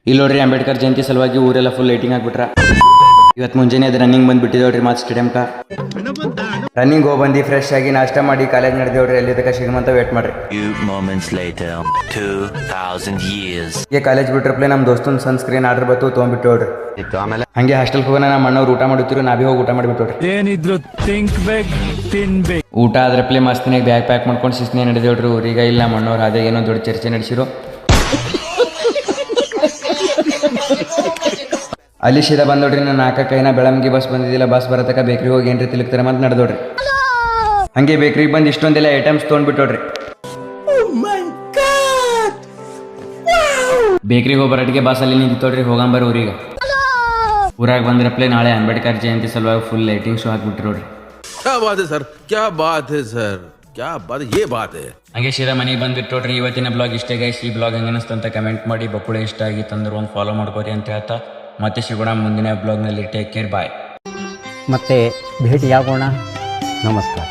ಇಲ್ಲಿ ನೋಡ್ರಿ ಅಂಬೇಡ್ಕರ್ ಜಯಂತಿ ಸಲುವಾಗಿ ಊರೆಲ್ಲ ಫುಲ್ ಲೈಟಿಂಗ್ ಆಗ್ಬಿಟ್ರ. ಇವತ್ತು ಮುಂಜಾನೆ ಅದು ರನ್ನಿಂಗ್ ಬಂದು ಬಿಟ್ಟಿದ್ದೇವ್ರಿ ಮಾತ್ ಸ್ಟೇಡಿಯಮ್ಕ. ರನ್ನಿಂಗ್ ಹೋಗಿ ಬಂದು ಫ್ರೆಶ್ ಆಗಿ ನಾಷ್ಟ ಮಾಡಿ ಕಾಲೇಜ್ ನಡೆದೇವ್ರಿ. ಅಲ್ಲಿ ತನಕ ಶ್ರೀಮಂತ ವೇಟ್ ಮಾಡ್ರಿ. ಈ ಕಾಲೇಜ್ ಬಿಟ್ರಪ್ಲೆ ನಮ್ಮ ದೋಸ್ತನ್ ಸನ್ಸ್ಕ್ರೀನ್ ಆರ್ಡರ್ ಬತ್ತು ತೊಗೊಂಡ್ಬಿಟ್ಟೋಡ್ರಿ. ಹಂಗೆ ಹಾಸ್ಟೆಲ್ ಹೋಗೋಣ ನಮ್ಮ ಅಣ್ಣವ್ರು ಊಟ ಮಾಡುತ್ತಿರು, ನಾವೇ ಹೋಗಿ ಊಟ ಮಾಡಿಬಿಟ್ಟೋಡ್ರಿ. ಏನಿದ್ರು ತಿನ್ಬೇಕು. ಊಟ ಆದ್ರಪ್ಲೆ ಮಸ್ತಿನಾಗ ಬ್ಯಾಗ್ ಪ್ಯಾಕ್ ಮಾಡ್ಕೊಂಡು ಶಿಸ್ನೇ ನಡೆದೇವ್ರಿ ಊರೀಗ. ಇಲ್ಲ ನಮ್ಮ ಅಣ್ಣವ್ರು ಅದೇ ಏನೋ ದೊಡ್ಡ ಚರ್ಚೆ ನಡೆಸಿರು. ಅಲ್ಲಿ ಸೀದಾ ಬಂದೋಡ್ರಿ. ನಾನು ನಾಲ್ಕೈನ ಬೆಳಂಗಿ ಬಸ್ ಬಂದಿದ್ದಿಲ್ಲ, ಬಸ್ ಬರತಕ್ಕ ಬೇಕ್ರಿ ಹೋಗಿ ಏನ್ರಿ ತಿಲಕ್ತಾರೆ ಅಂತ ನಡೆದೋಡ್ರಿ. ಹಂಗೆ ಬೇಕ್ರಿಗೆ ಬಂದು ಇಷ್ಟೊಂದೆಲ್ಲ ಐಟಮ್ಸ್ ತೊಗೊಂಡ್ಬಿಟ್ಟೋಡ್ರಿ. ಬೇಕ್ರಿಗೆ ಹೋಗ್ಬರಟಿಗೆ ಬಸ್ಸಲ್ಲಿ ನಿಂತೋಡ್ರಿ. ಹೋಗಂಬರ್ ಊರೀಗ. ಊರಾಗ ಬಂದ್ರಪ್ಲೆ ನಾಳೆ ಅಂಬೇಡ್ಕರ್ ಜಯಂತಿ ಸಲುವಾಗಿ ಫುಲ್ ಲೈಟಿಂಗ್ ಶೋ ಹಾಕ್ಬಿಟ್ರಿ ನೋಡ್ರಿ. ಹಂಗೆ ಸೀದಾ ಮನೆಗೆ ಬಂದ್ಬಿಟ್ಟೋಡ್ರಿ. ಇವತ್ತಿನ ಬ್ಲಾಗ್ ಇಷ್ಟೇ ಗೈಸ್. ಈ ಬ್ಲಾಗ್ ಹೆಂಗೆ ಅನಿಸ್ತಂತ ಕಮೆಂಟ್ ಮಾಡಿ. ಬಕ್ಕುಳೆ ಇಷ್ಟ ಆಗಿತ್ತಂದ್ರೆ ಒಂದು ಫಾಲೋ ಮಾಡ್ಕೋರಿ ಅಂತ ಹೇಳ್ತಾ ಮತ್ತೆ ಸಿಗೋಣ ಮುಂದಿನ ಬ್ಲಾಗ್ನಲ್ಲಿ. ಟೇಕ್ ಕೇರ್, ಬಾಯ್. ಮತ್ತೆ ಭೇಟಿಯಾಗೋಣ. ನಮಸ್ಕಾರ.